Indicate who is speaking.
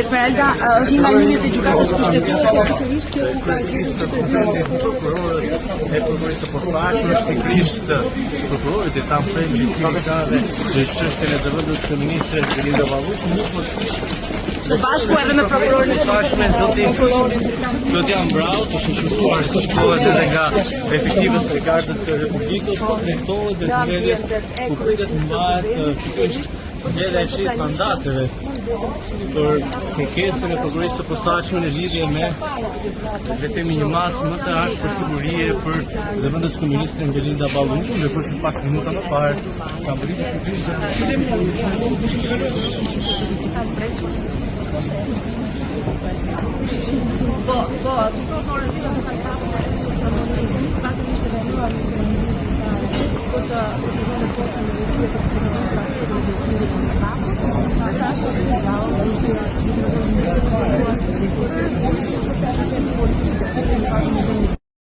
Speaker 1: Esmeralda është një nga linjët e gjykatës kushtetuese pikërisht kjo
Speaker 2: Kryesisht komendit prokurorët e prokurorisë së posaçme është pikërisht prokurorit e tam frymëzimi ka dhe çështjen e zëvendjes së ministrit Belinda Ballushi nuk
Speaker 1: së bashku edhe me prokurorin e
Speaker 2: posaçme Zoti Ambrau të shoqëruar siç kohet edhe nga efektivët e Gardes së Republikës drejtohet dhe mbledhjes ku pritet mbahet pikërisht mbledhja e këtij mandateve për kërkesën e prokurorisë së posaçme në lidhje me vetëm një masë më të ashtë për sigurie për zëvendës ministrin Belinda Ballushi, ndërkohë që pak minuta më parë ka bërë
Speaker 1: Po,